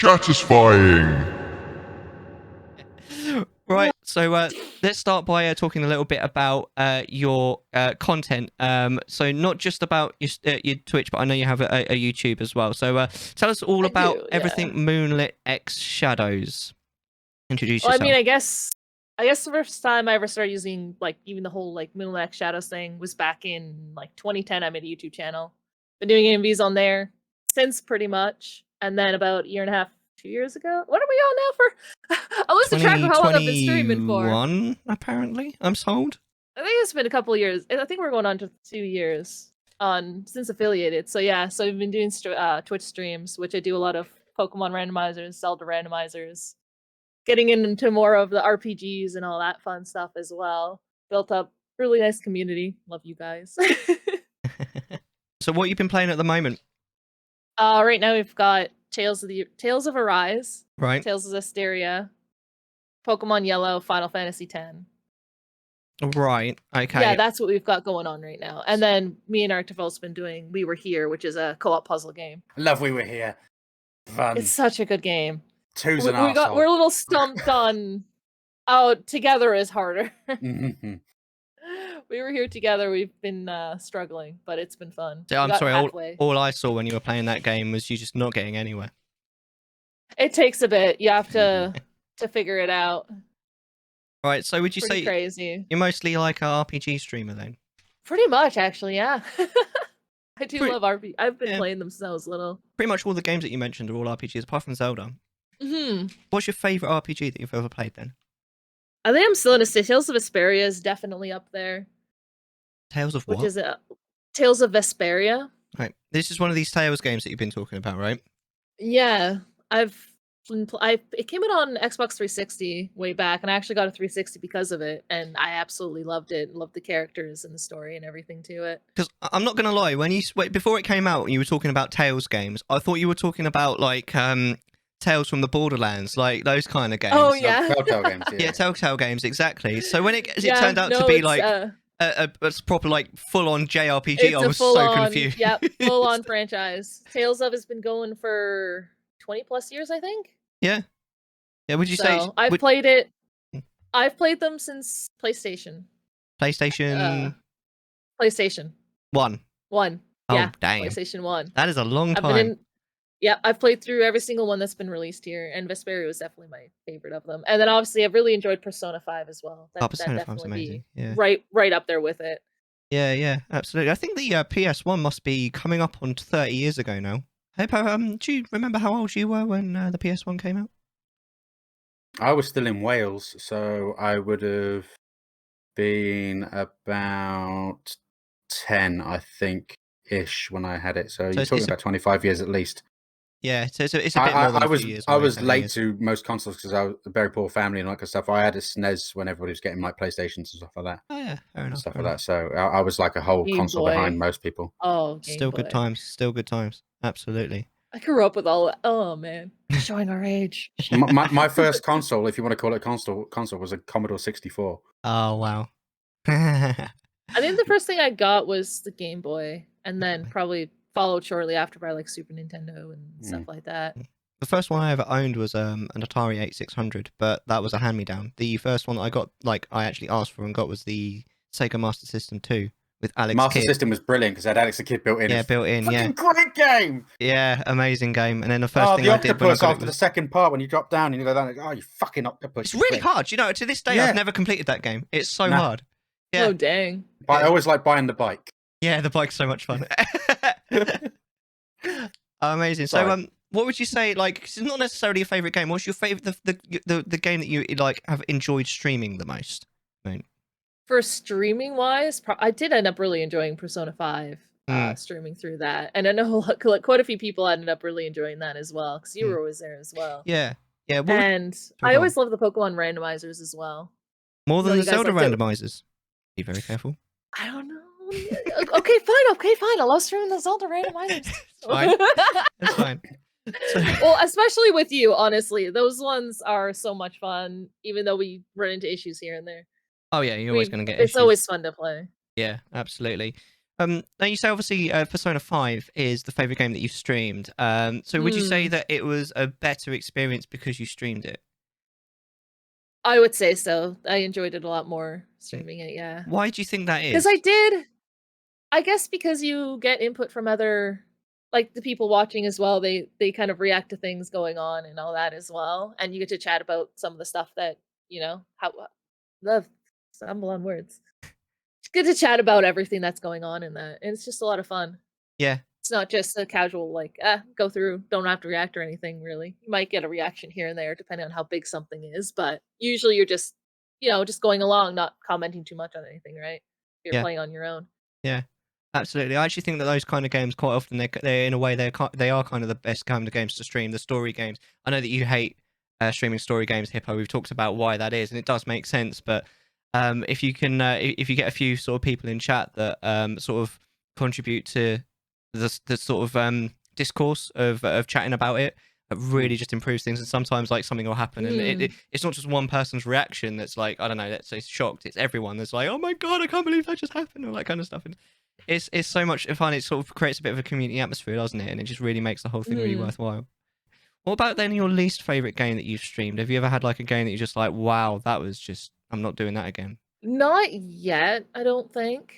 Chattisfying. Right, so let's start by talking a little bit about your content. So not just about your Twitch, but I know you have a YouTube as well. So tell us all about everything Moonlitxshadows. Introduce yourself. I mean, I guess the first time I ever started using like even the whole like Moonlitxshadows thing was back in like 2010. I made a YouTube channel. Been doing AMVs on there since pretty much, and then about a year and a half, 2 years ago. What are we on now for? I lost track of how long I've been streaming for. 2021, apparently, I'm told. I think it's been a couple of years. I think we're going on to 2 years since affiliated. So yeah, so I've been doing Twitch streams, which I do a lot of Pokemon randomizers, Zelda randomizers, getting into more of the RPGs and all that fun stuff as well. Built up really nice community. Love you guys. So what have you been playing at the moment? Right now we've got Tales of Arise, right? Tales of Zestiria, Pokemon Yellow, Final Fantasy X. Right. Okay. Yeah, that's what we've got going on right now. And then me and Arctival's been doing We Were Here, which is a co-op puzzle game. I love We Were Here. Fun. It's such a good game. Two's an arsehole. We're a little stumped on. Oh, together is harder. We were here together. We've been struggling, but it's been fun. So, I'm sorry. All I saw when you were playing that game was you just not getting anywhere. It takes a bit. You have to figure it out. Right. So would you say crazy? You're mostly like an RPG streamer then? Pretty much, actually. Yeah. I do love RPG. I've been playing them since I was little. Pretty much all the games that you mentioned are all RPGs, apart from Zelda. What's your favorite RPG that you've ever played then? I think I'm still gonna say Tales of Vesperia is definitely up there. Tales of what? Which is Tales of Vesperia. Right. This is one of these Tales games that you've been talking about, right? Yeah. It came out on Xbox 360 way back, and I actually got a 360 because of it, and I absolutely loved it. Loved the characters and the story and everything to it. Because I'm not gonna lie, before it came out, you were talking about Tales games. I thought you were talking about like Tales from the Borderlands, like those kind of games. Oh yeah, Telltale games. Yeah, Telltale games, exactly. So when it turned out to be like a proper like full-on JRPG, I was so confused. Yep, full-on franchise. Tales of has been going for 20 plus years, I think. Yeah. Would you say I've played it? I've played them since PlayStation. PlayStation 1. Oh, yeah, dang. PlayStation 1. That is a long time. I've played through every single one that's been released here, and Vesperia was definitely my favorite of them. And then obviously I've really enjoyed Persona 5 as well. Persona 5's amazing. Yeah. Right up there with it. Yeah, absolutely. I think the PS1 must be coming up on 30 years ago now. Do you remember how old you were when the PS1 came out? I was still in Wales, so I would have been about 10, I think, ish when I had it. So you're talking about 25 years at least. Yeah, so it's a bit more than a few years. I was late to most consoles because I was a very poor family and all that kind of stuff. I had a SNES when everybody was getting like PlayStations and stuff like that. Oh yeah, fair enough. Stuff like that. So I was like a whole console behind most people. Oh, still good times. Absolutely. I grew up with all that. Oh man, showing our age. my first console, if you want to call it console, was a Commodore 64. Oh wow. I think the first thing I got was the Game Boy, and then probably followed shortly after by like Super Nintendo and stuff like that. The first one I ever owned was an Atari 8600, but that was a hand-me-down. The first one that I got, like I actually asked for and got, was the Sega Master System 2 with Alex Master Kidd. System was brilliant because it had Alex the Kid built in. Yeah, built in. Yeah, great game. Yeah, amazing game. And then the first thing the I did when I got after the second part when you drop down and you go down, you fucking octopus. It's really hard. You know, to this day I've never completed that game. It's so hard. Yeah. Oh dang! But I always like buying the bike. Yeah, the bike's so much fun. Amazing. So, what would you say? Like, it's not necessarily your favorite game. What's your favorite? The game that you like have enjoyed streaming the most? For streaming wise, I did end up really enjoying Persona 5. Streaming through that, and I know quite a few people ended up really enjoying that as well because you were always there as well. Yeah. And I always love the Pokemon randomizers as well. More than the Zelda randomizers. Be very careful. I don't know. Okay, fine. I love streaming the Zelda randomizers. It's fine. Well, especially with you, honestly, those ones are so much fun. Even though we run into issues here and there. Oh yeah, you're always going to get. It's always fun to play. Yeah, absolutely. Now you say obviously Persona 5 is the favorite game that you've streamed. So would you say that it was a better experience because you streamed it? I would say so. I enjoyed it a lot more streaming it, yeah. Why do you think that Because is? I guess because you get input from other, like, the people watching as well. They kind of react to things going on and all that as well, and you get to chat about some of the stuff that, how love stumble on words. It's good to chat about everything that's going on in that, and it's just a lot of fun. Yeah. It's not just a casual, like, go through, don't have to react or anything, really. You might get a reaction here and there depending on how big something is, but usually you're just, just going along, not commenting too much on anything, right? You're Yeah. playing on your own. Yeah. Absolutely. I actually think that those kind of games quite often they're in a way they are kind of the best kind of games to stream, the story games. I know that you hate streaming story games, Hippo. We've talked about why that is, and it does make sense. But if you can, if you get a few sort of people in chat that sort of contribute to the sort of discourse of chatting about it, it really just improves things. And sometimes like something will happen, and it's not just one person's reaction that's like, I don't know, let's say shocked. It's everyone that's like, oh my god, I can't believe that just happened, all that kind of stuff. And it's so much fun. It sort of creates a bit of a community atmosphere, doesn't it? And it just really makes the whole thing really worthwhile. What about then your least favorite game that you've streamed? Have you ever had like a game that you're just like, wow, that was just, I'm not doing that again? Not yet, I don't think,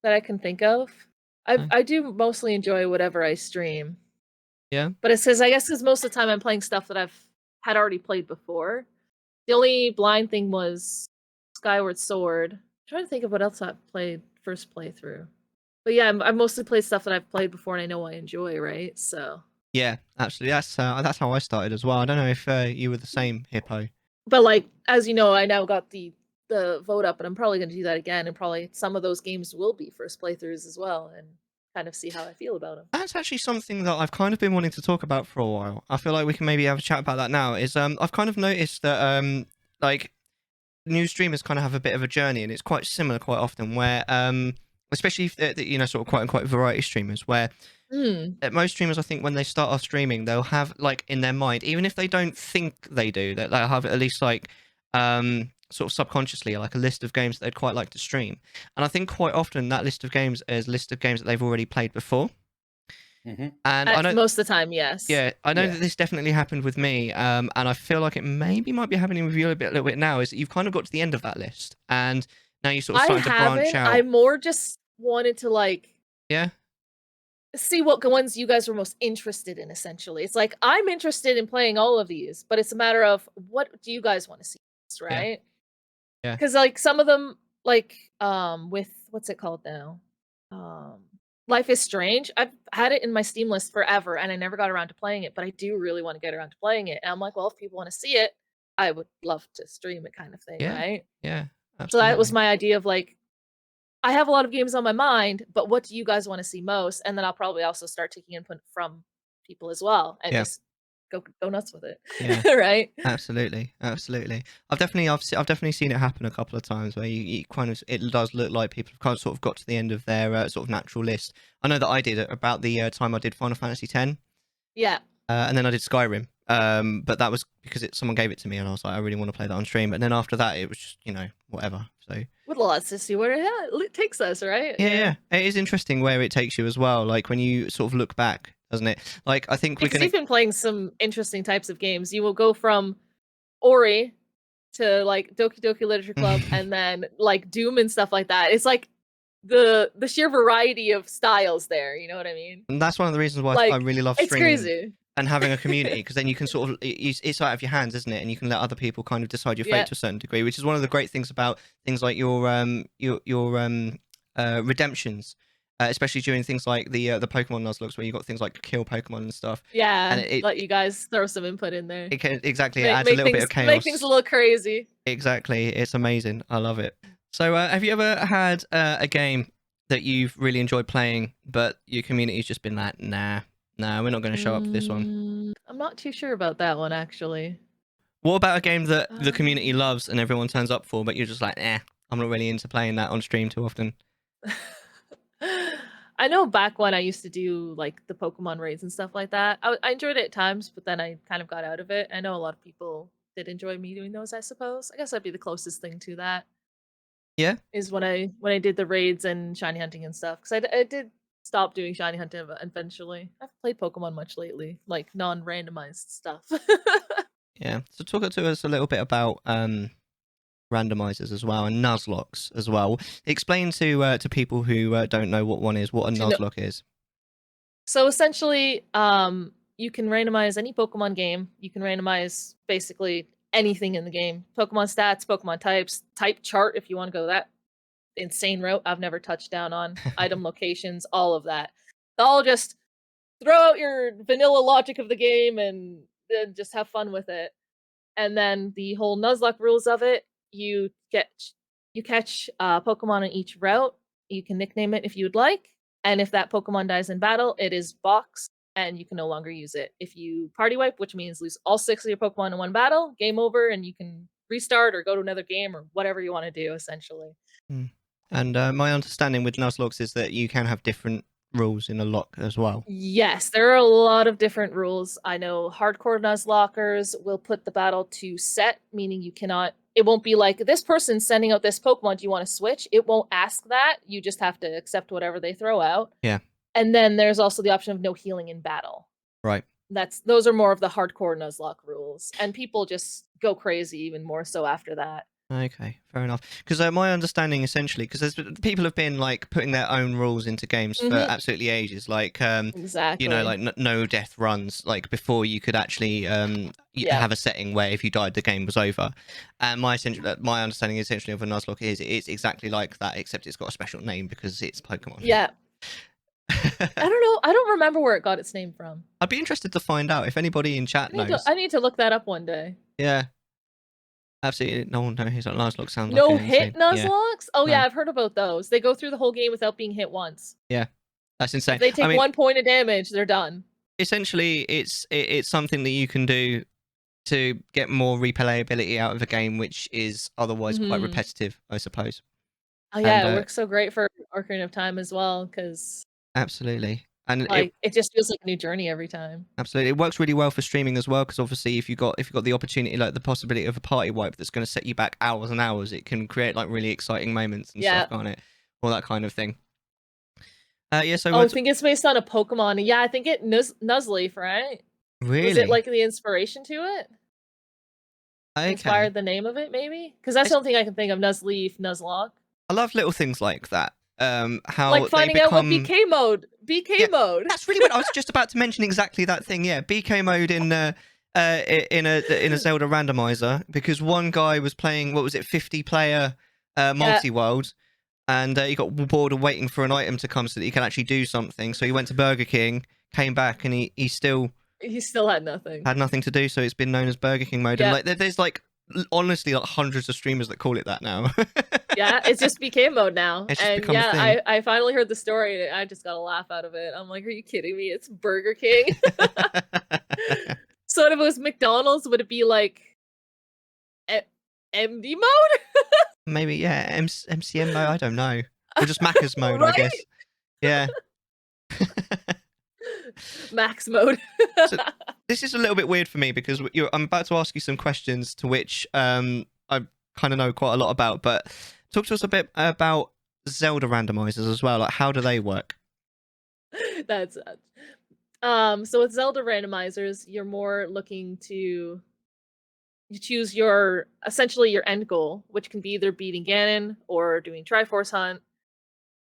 that I can think of. I do mostly enjoy whatever I stream. Yeah. But it's I guess because most of the time I'm playing stuff that I've had already played before. The only blind thing was Skyward Sword. I'm trying to think of what else I've played first playthrough. But yeah, I've mostly played stuff that I've played before and I know I enjoy, right? So. Yeah, absolutely. That's how I started as well. I don't know if you were the same, Hippo. But like, as you know, I now got the vote up, and I'm probably going to do that again, and probably some of those games will be first playthroughs as well, and kind of see how I feel about them. That's actually something that I've kind of been wanting to talk about for a while. I feel like we can maybe have a chat about that now. I've kind of noticed that like new streamers kind of have a bit of a journey, and it's quite similar quite often where especially if they're, sort of quote unquote variety streamers, where most streamers, I think, when they start off streaming, they'll have like in their mind, even if they don't think they do, that they'll have at least like sort of subconsciously like a list of games that they'd quite like to stream. And I think quite often that list of games is a list of games that they've already played before. And I know most of the time, yes. Yeah, I know that this definitely happened with me, and I feel like it maybe might be happening with you a little bit now. Is that you've kind of got to the end of that list, and now you're sort of starting to branch out. I more just wanted to like see what ones you guys were most interested in. Essentially, it's like I'm interested in playing all of these, but it's a matter of what do you guys want to see, right? Yeah. Because like some of them, like with what's it called now, Life is Strange. I've had it in my Steam list forever, and I never got around to playing it, but I do really want to get around to playing it. And I'm like, well, if people want to see it, I would love to stream it, kind of thing, right? Yeah, absolutely. So that was my idea of like, I have a lot of games on my mind, but what do you guys want to see most? And then I'll probably also start taking input from people as well, and just go nuts with it. Yeah. Right? Absolutely. I've definitely seen it happen a couple of times where you kind of, it does look like people have kind of sort of got to the end of their sort of natural list. I know that I did it about the time I did Final Fantasy X. Yeah. And then I did Skyrim. But that was because someone gave it to me, and I was like, I really want to play that on stream. But then after that, it was just, whatever. So with lots to see where it takes us, right? Yeah. It is interesting where it takes you as well. Like when you sort of look back, doesn't it? Like I think you've been playing some interesting types of games. You will go from Ori to like Doki Doki Literature Club, and then like Doom and stuff like that. It's like the sheer variety of styles there. You know what I mean? And that's one of the reasons why like, I really love streaming. It's crazy. And having a community, because then you can sort of, it's out of your hands, isn't it? And you can let other people kind of decide your fate to a certain degree, which is one of the great things about things like your redemptions, especially during things like the Pokemon Nuzlockes, where you got things like kill Pokemon and stuff. Yeah, and let you guys throw some input in there. It can, exactly, it adds a little bit of chaos. Make things a little crazy. Exactly, it's amazing. I love it. So, have you ever had a game that you've really enjoyed playing, but your community's just been like, nah, we're not going to show up for this one? I'm not too sure about that one, actually. What about a game that the community loves and everyone turns up for, but you're just like, I'm not really into playing that on stream too often? I know back when I used to do like the Pokemon raids and stuff like that, I enjoyed it at times, but then I kind of got out of it. I know a lot of people did enjoy me doing those, I suppose. I guess that'd be the closest thing to that. Yeah. Is when I did the raids and shiny hunting and stuff. Because I did stop doing shiny hunting eventually. I haven't played Pokemon much lately, like non-randomized stuff. Yeah. So talk to us a little bit about randomizers as well and nuzlockes as well. Explain to people who don't know what one is, what a nuzlocke is. So essentially, you can randomize any Pokemon game. You can randomize basically anything in the game. Pokemon stats, Pokemon types, type chart if you want to go that insane route I've never touched down on. Item locations, all of that. All just throw out your vanilla logic of the game and then just have fun with it. And then the whole Nuzlocke rules of it, you catch Pokemon on each route. You can nickname it if you would like. And if that Pokemon dies in battle, it is boxed and you can no longer use it. If you party wipe, which means lose all 6 of your Pokemon in one battle, game over, and you can restart or go to another game or whatever you want to do, essentially. And my understanding with nuzlockes is that you can have different rules in a lock as well. Yes, there are a lot of different rules. I know hardcore nuzlockers will put the battle to set, meaning you cannot. It won't be like, this person's sending out this Pokemon, do you want to switch? It won't ask that. You just have to accept whatever they throw out. Yeah. And then there's also the option of no healing in battle. Right. Those are more of the hardcore Nuzlocke rules. And people just go crazy even more so after that. Okay, fair enough. Because my understanding, essentially, because people have been like putting their own rules into games for absolutely ages, like exactly, you know, like no death runs, like before you could actually have a setting where if you died, the game was over. And my understanding essentially of a Nuzlocke is it's exactly like that, except it's got a special name because it's Pokemon. Yeah. I don't know. I don't remember where it got its name from. I'd be interested to find out if anybody in chat knows. I need to look that up one day. Yeah. Absolutely, no one knows what Nuzlocke sounds like. No hit Nuzlockes? Yeah. Oh yeah, I've heard about those. They go through the whole game without being hit once. Yeah, that's insane. If they take 1 point of damage, they're done. Essentially, it's something that you can do to get more replayability out of a game, which is otherwise quite repetitive, I suppose. Oh yeah, it works so great for Ocarina of Time as well, because absolutely. And like it just feels like a new journey every time. Absolutely, it works really well for streaming as well, because obviously if you got the opportunity, like the possibility of a party wipe that's going to set you back hours and hours, it can create like really exciting moments and stuff, can't it? All that kind of thing. Yeah. So I think it's based on a Pokemon. Yeah, I think Nuzleaf, right? Really? Was it like the inspiration to it? Okay. Inspired the name of it, maybe? Because that's the only thing I can think of. Nuzleaf, Nuzlocke. I love little things like that. How like finding out what BK mode. BK mode. That's really weird. I was just about to mention exactly that thing. Yeah, BK mode in a Zelda randomizer, because one guy was playing 50-player multi-world, and he got bored of waiting for an item to come so that he can actually do something. So he went to Burger King, came back, and he still had nothing. Had nothing to do. So it's been known as Burger King mode. And like there's like honestly like hundreds of streamers that call it that now. Yeah, it's just BK mode now. And yeah, I finally heard the story and I just got a laugh out of it. I'm like, are you kidding me? It's Burger King. So if it was McDonald's, would it be like MD mode? Maybe, yeah, MCM mode, I don't know. Or just Macca's mode, right? I guess. Yeah. Max mode. So, this is a little bit weird for me because I'm about to ask you some questions to which I kind of know quite a lot about, but talk to us a bit about Zelda randomizers as well. Like, how do they work? That's so with Zelda randomizers, you're more looking to choose essentially your end goal, which can be either beating Ganon or doing Triforce Hunt,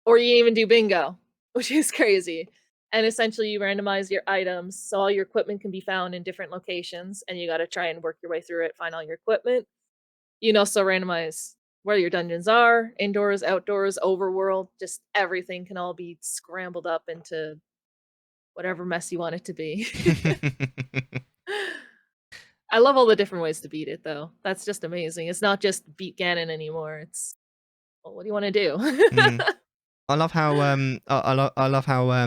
or you even do bingo, which is crazy. And essentially you randomize your items so all your equipment can be found in different locations, and you got to try and work your way through it, find all your equipment. You can also randomize where your dungeons are, indoors, outdoors, overworld, just everything can all be scrambled up into whatever mess you want it to be. I love all the different ways to beat it, though. That's just amazing. It's not just beat Ganon anymore. It's, well, what do you want to do? I love how I love how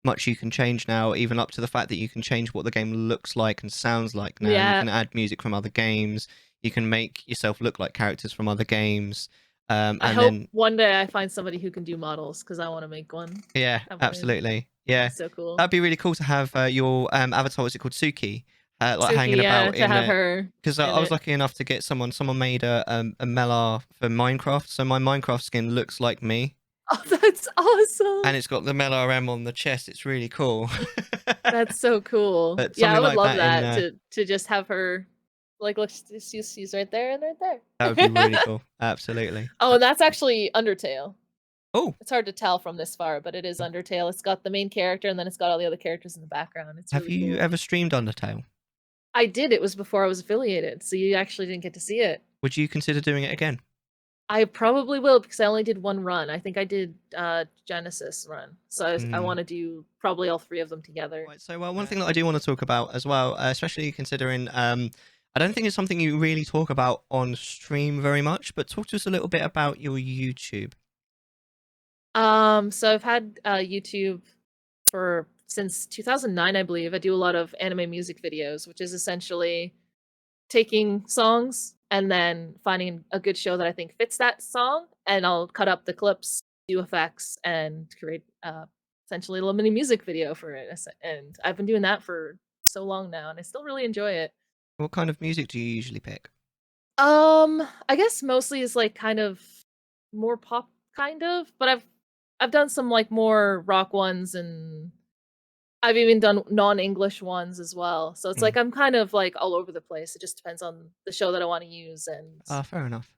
much you can change now, even up to the fact that you can change what the game looks like and sounds like now. Yeah. You can add music from other games. You can make yourself look like characters from other games. And I hope one day I find somebody who can do models, because I want to make one. Yeah, absolutely. Yeah, so cool. That'd be really cool to have your avatar. What's it called? Suki. like Suki, hanging about to in have there. her. Because in I was it. lucky enough to get someone made a Mellar for Minecraft, so my Minecraft skin looks like me, Oh, that's awesome. and it's got the Mellar M on the chest. It's really cool. That's so cool. But Yeah, I something would like love that in that to just have her. Like, look, she's right there and right there. that would be really cool. Absolutely. Oh, and that's actually Undertale. Oh, It's hard to tell from this far, but it is Undertale. It's got the main character, and then it's got all the other characters in the background. It's have really you cool. ever streamed Undertale? I did. It was before I was affiliated, so you actually didn't get to see it. Would you consider doing it again? I probably will because I only did one run. I think I did Genesis run, so I want to do probably all 3 of them together. Right, so one thing that I do want to talk about as well, especially considering I don't think it's something you really talk about on stream very much, but talk to us a little bit about your YouTube. So I've had YouTube since 2009, I believe. I do a lot of anime music videos, which is essentially taking songs and then finding a good show that I think fits that song, and I'll cut up the clips, do effects, and create essentially a little mini music video for it. And I've been doing that for so long now, and I still really enjoy it. What kind of music do you usually pick? I guess mostly is like kind of more pop kind of, but I've done some like more rock ones, and I've even done non-English ones as well. So it's like I'm kind of like all over the place. It just depends on the show that I want to use and Fair enough.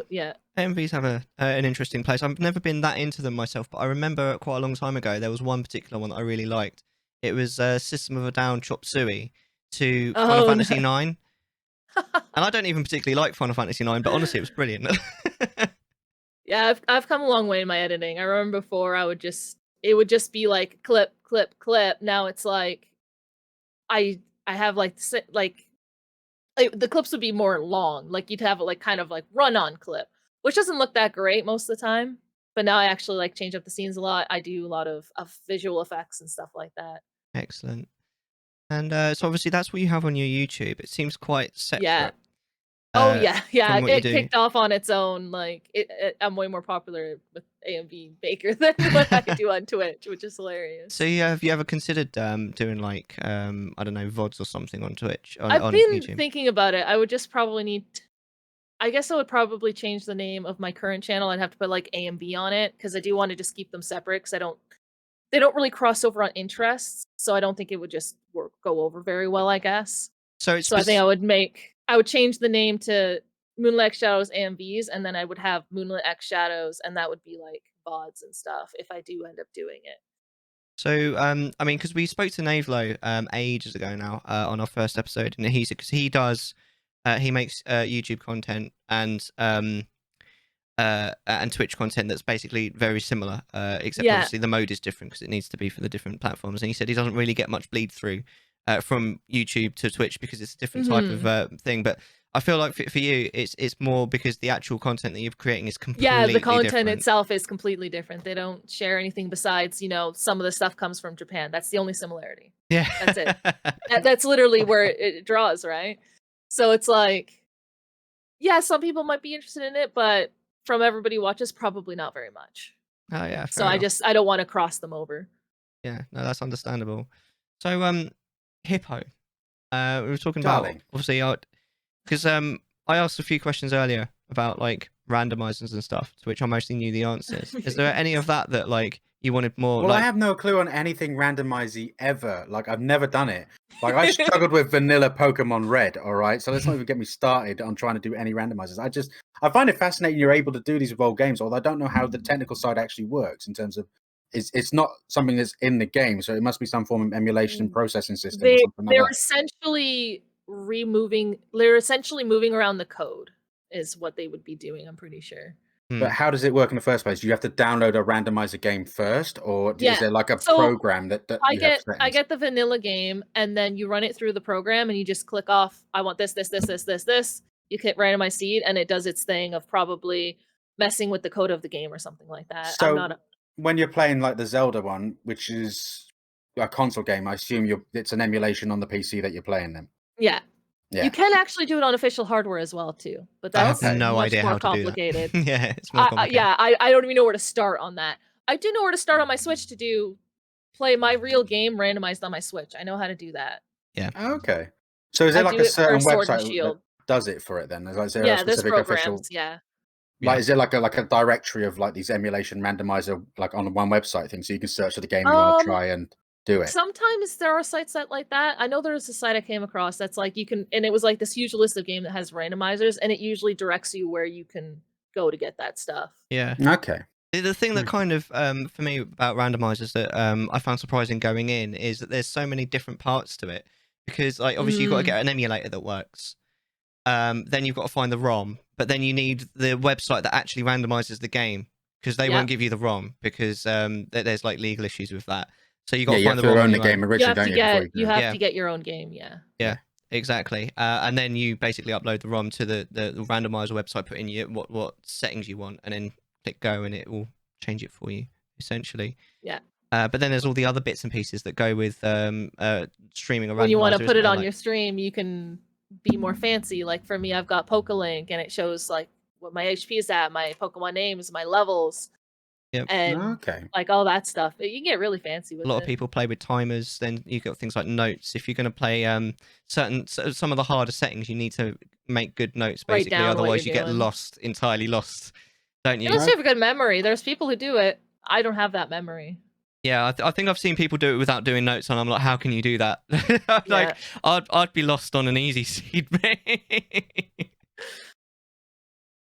yeah. AMVs have an interesting place. I've never been that into them myself, but I remember quite a long time ago there was one particular one that I really liked. It was System of a Down Chop Suey to Final Fantasy IX. And I don't even particularly like Final Fantasy IX, but honestly, it was brilliant. Yeah, I've come a long way in my editing. I remember before it would just be like clip, clip, clip. Now it's like I have like the clips would be more long. Like you'd have it like kind of like run on clip, which doesn't look that great most of the time. But now I actually like change up the scenes a lot. I do a lot of visual effects and stuff like that. Excellent. And so obviously that's what you have on your YouTube. It seems quite separate. Yeah. Oh yeah. It do. kicked off on its own. Like I'm way more popular with AMV Baker than what I do on Twitch, which is hilarious. So have you ever considered doing like I don't know, VODs or something on Twitch? I've been YouTube? thinking about it. I would just probably I guess I would probably change the name of my current channel. I'd have to put like AMV on it because I do want to just keep them separate because they don't really cross over on interests, so I don't think it would just go over very well, I guess. So I think I would change the name to Moonlitxshadows AMVs, and then I would have Moonlitxshadows, and that would be like VODs and stuff if I do end up doing it. So I mean, because we spoke to Navlo ages ago now on our first episode, and he said because he makes YouTube content and Twitch content that's basically very similar, except obviously the mode is different because it needs to be for the different platforms. And he said he doesn't really get much bleed through from YouTube to Twitch because it's a different type of thing. But I feel like for you, it's more because the actual content that you're creating is completely different. The content itself is completely different. They don't share anything besides, some of the stuff comes from Japan. That's the only similarity. Yeah, that's it. That's literally where it draws, right? So it's like, yeah, some people might be interested in it, but from everybody who watches, probably not very much. Oh yeah. So I don't want to cross them over. Yeah, no, that's understandable. So Hippo, we were talking about obviously because I asked a few questions earlier about like randomizers and stuff, to which I mostly knew the answers. Is there any of that like you wanted more? Well, I have no clue on anything randomisy ever. Like I've never done it. Like I struggled with vanilla Pokemon Red. All right, so let's not even get me started on trying to do any randomizers. I find it fascinating you're able to do these with old games, although I don't know how the technical side actually works in terms of it's not something that's in the game, so it must be some form of emulation and processing system. They're essentially moving around the code is what they would be doing, I'm pretty sure. But how does it work in the first place? Do you have to download a randomizer game first, or is there like a program that I get the vanilla game, and then you run it through the program, and you just click off, I want this. You hit randomize seed, and it does its thing of probably messing with the code of the game or something like that. So when you're playing like the Zelda one, which is a console game, I assume it's an emulation on the PC that you're playing them. Yeah. You can actually do it on official hardware as well too, but that's no much idea more how complicated. To do that. Yeah, it's more complicated. I don't even know where to start on that. I do know where to start on my Switch to play my real game randomized on my Switch. I know how to do that. Yeah. Okay. So is there I like do a it for certain Sword and website that Shield. does it for it then? Is there a Yeah, there's specific official? programs. Yeah. Like, is there like a directory of like these emulation randomizer like on one website thing, so you can search for the game you want to try and do it? Sometimes there are sites that like that. I know there's a site I came across that's like you can, and it was like this huge list of game that has randomizers, and it usually directs you where you can go to get that stuff. Yeah. Okay. The thing that kind of for me about randomizers that I found surprising going in is that there's so many different parts to it, because like obviously you've got to get an emulator that works. Then you've got to find the ROM, but then you need the website that actually randomizes the game, because they won't give you the ROM because there's like legal issues with that. So you got to find the ROM own on the your game own. originally, don't you? You have to get your own game. Yeah, exactly. And then you basically upload the ROM to the randomizer website, put in what settings you want, and then click go, and it will change it for you essentially. Yeah. But then there's all the other bits and pieces that go with streaming a randomizer. When you want to put it on your stream, you can be more fancy. Like for me, I've got PokeLink, and it shows like what my HP is at, my Pokemon names, my levels, and like all that stuff. You can get really fancy with it. A lot of people play with timers. Then you've got things like notes. If you're going to play some of the harder settings, you need to make good notes basically. Otherwise, you get entirely lost, don't you? Unless you have a good memory. There's people who do it. I don't have that memory. Yeah, I think I've seen people do it without doing notes, and I'm like, how can you do that? Like, I'd be lost on an easy seed.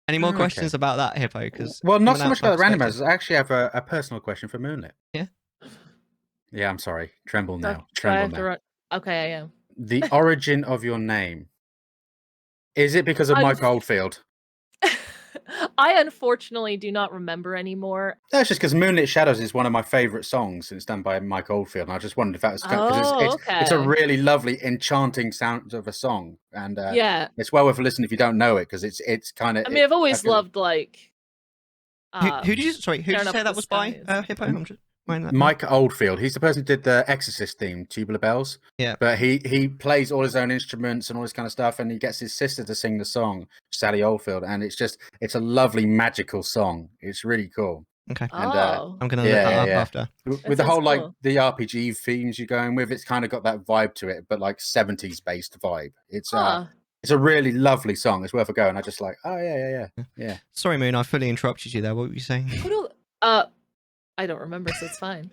Any more questions about that, Hippo? Well, not so much about the randomizers. I actually have a personal question for Moonlit. Yeah. Yeah, I'm sorry. Tremble now. Okay, I am. The origin of your name. Is it because of Mike Oldfield? I unfortunately do not remember anymore. That's just because Moonlitxshadows is one of my favourite songs, and it's done by Mike Oldfield. And I just wondered if that was because it's a really lovely, enchanting sound of a song, and it's well worth a listen if you don't know it, because it's kind of. I mean, I've always loved like. Who did you say that was by? Hippo. I'm just Mike Oldfield. He's the person who did the Exorcist theme, Tubular Bells. Yeah. But he plays all his own instruments and all this kind of stuff, and he gets his sister to sing the song, Sally Oldfield, and it's a lovely magical song. It's really cool. Okay. And, I'm gonna look that up after. With the whole like the RPG themes you're going with, it's kind of got that vibe to it, but like 70s based vibe. It's a really lovely song. It's worth a go. And I just like, yeah. Sorry, Moon, I fully interrupted you there. What were you saying? I don't remember, so it's fine.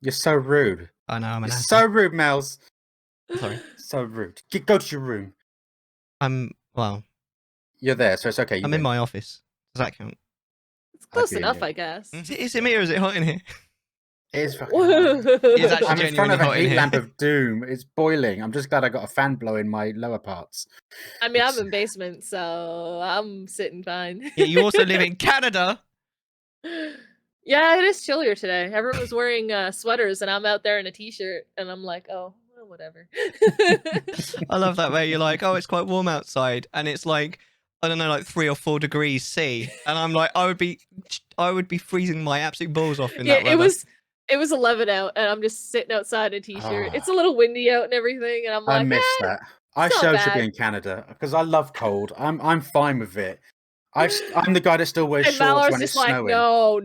You're so rude. I know, I'm an asshole. So rude, Mels. Sorry. So rude. Go to your room. You're there, so it's okay. I'm in my office. Does that count? It's close enough, I guess. Is it me or is it hot in here? It is fucking hot. It's actually I'm in front of a hot in heat here. lamp of doom. It's boiling. I'm just glad I got a fan blowing my lower parts. I mean, I'm in basement, so I'm sitting fine. Yeah, you also live in Canada. Yeah, it is chillier today. Everyone was wearing sweaters, and I'm out there in a t-shirt, and I'm like, oh, well, whatever. I love that way you're like, oh, it's quite warm outside, and it's like, I don't know, like 3 or 4 degrees C, and I'm like, I would be freezing my absolute balls off in that weather. It was 11 out, and I'm just sitting outside in a t-shirt. It's a little windy out and everything, and I'm like, I miss that. I should be in Canada because I love cold. I'm fine with it. I'm the guy that still wears shorts Mallar's when it's just like, snowing. No.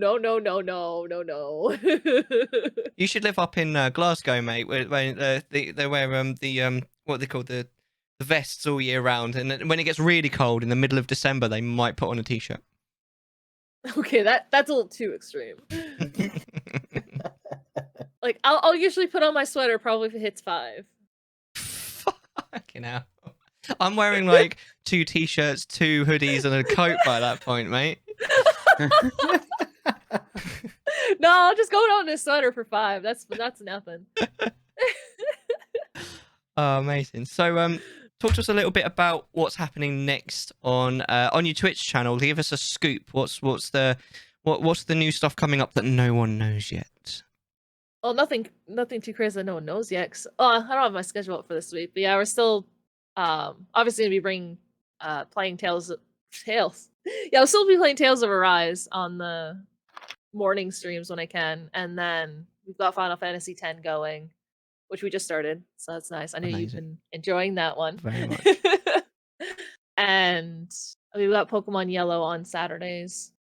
You should live up in Glasgow, mate, where they wear what they call the vests all year round, and then when it gets really cold in the middle of December, they might put on a t-shirt. Okay, that's a little too extreme. Like, I'll usually put on my sweater probably if it hits 5. Fucking hell. I'm wearing like 2 t-shirts, 2 hoodies, and a coat by that point, mate. No, I'll just go down to a sweater for 5. That's nothing. Oh, amazing. So, talk to us a little bit about what's happening next on your Twitch channel. Give us a scoop. What's the new stuff coming up that no one knows yet? Well, nothing too crazy that no one knows yet. I don't have my schedule up for this week, but yeah, we're still obviously gonna be playing Tales. Yeah, I'll still be playing Tales of Arise on the morning streams when I can, and then we've got Final Fantasy X going, which we just started, so that's nice. I know you've been enjoying that one very much. And we've got Pokemon Yellow on Saturdays,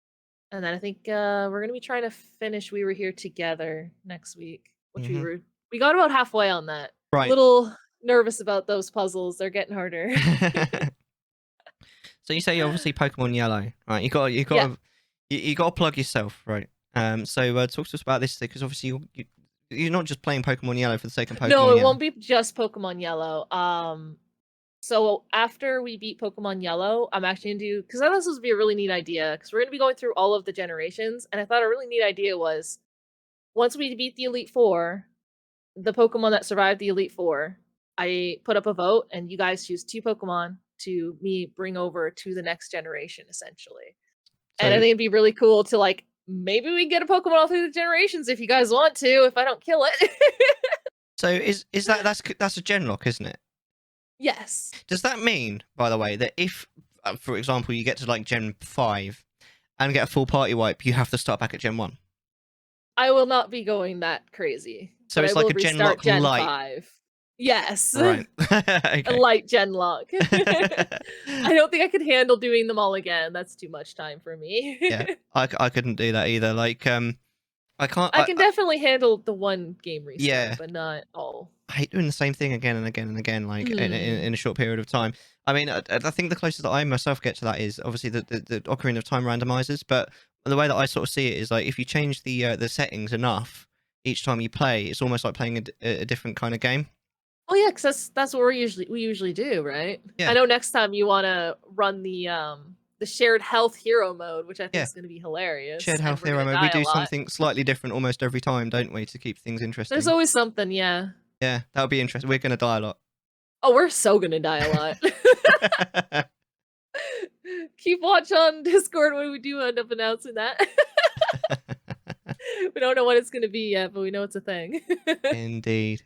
and then I think we're gonna be trying to finish We Were Here Together next week, which we got about halfway on that. Right. Little nervous about those puzzles. They're getting harder. So you say obviously Pokemon Yellow, right? You got to plug yourself, right? So talk to us about this because obviously you're not just playing Pokemon Yellow for the sake of Pokemon No, it Yellow. won't be just Pokemon Yellow. So after we beat Pokemon Yellow, I'm actually gonna do, because I thought this would be a really neat idea, because we're gonna be going through all of the generations, and I thought a really neat idea was once we beat the Elite Four, the Pokemon that survived the Elite Four, I put up a vote, and you guys choose 2 Pokemon to me bring over to the next generation, essentially. And I So- think it'd be really cool to like maybe we get a Pokemon all through the generations if you guys want to, if I don't kill it. So is that's a gen lock, isn't it? Yes. Does that mean, by the way, that if, for example, you get to like Gen 5 and get a full party wipe, you have to start back at Gen 1? I will not be going that crazy. So but it's I will like a Gen restart lock Gen light. 5. Yes. Right. A Okay. light Gen lock. I don't think I could handle doing them all again. That's too much time for me. Yeah, I couldn't do that either. Like, I can't. I can definitely handle the one game restart, Yeah. but not all. I hate doing the same thing again and again and again, like in a short period of time. I mean, I think the closest that I myself get to that is obviously the Ocarina of Time randomizers. But the way that I sort of see it is like if you change the settings enough each time you play, it's almost like playing a different kind of game. Oh yeah, because that's what we usually do, right? Yeah. I know next time you want to run the shared health hero mode, which I think Yeah. is going to be hilarious. Shared and health we're hero gonna mode. We die a do lot. something slightly different almost every time, don't we, to keep things interesting? There's always something, yeah. Yeah, that would be interesting. We're gonna die a lot. Oh, we're so gonna die a lot. Keep watch on Discord when we do end up announcing that. We don't know what it's gonna be yet, but we know it's a thing. Indeed.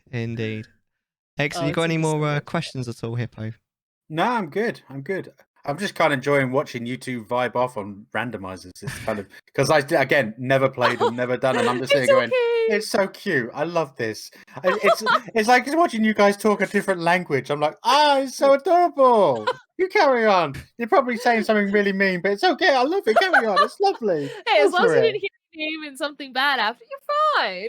Excellent. Oh, you got it's any gonna be so more good. questions at all, Hippo? No, I'm good. I'm just kind of enjoying watching you two vibe off on randomizers. It's kind of because again never played them, never done, and I'm just sitting It's going, okay. it's so cute. I love this. It's like just watching you guys talk a different language. I'm like, it's so adorable. You carry on. You're probably saying something really mean, but it's okay. I love it. Carry on. It's lovely. Hey, as Go long as for you it. didn't hear your name and something bad after, you're fine.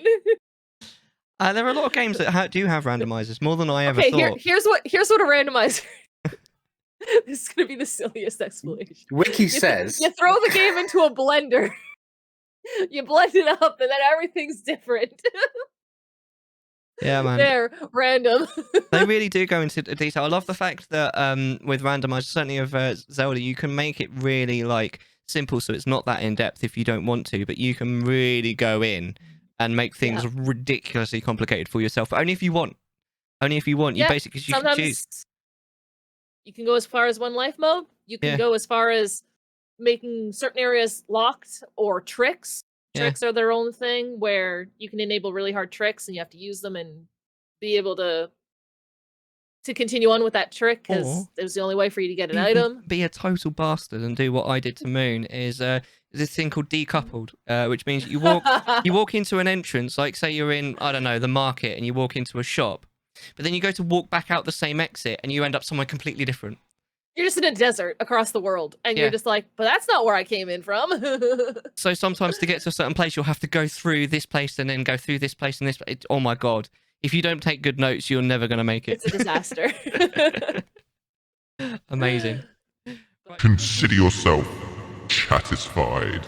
There are a lot of games that do have randomizers, more than I ever Okay, thought. here's what a randomizer. This is gonna be the silliest explanation. Wiki says You throw the game into a blender. You blend it up, and then everything's different. Yeah, man. They're random. They really do go into detail. I love the fact that with randomizers, certainly of Zelda, you can make it really like simple, so it's not that in depth if you don't want to, but you can really go in and make things ridiculously complicated for yourself. But only if you want. Only if you want. You basically you can choose. You can go as far as one life mode. You can go as far as making certain areas locked or tricks. Tricks are their own thing where you can enable really hard tricks and you have to use them and be able to continue on with that trick because it was the only way for you to get an item. Be a total bastard and do what I did to Moon is this thing called decoupled, which means you walk into an entrance, like say you're in, I don't know, the market and you walk into a shop, but then you go to walk back out the same exit and you end up somewhere completely different. You're just in a desert across the world and you're just like, but that's not where I came in from. So sometimes to get to a certain place, you'll have to go through this place and then go through this place and this place. Oh my God. If you don't take good notes, you're never going to make it. It's a disaster. Amazing. Consider yourself Chattisfied.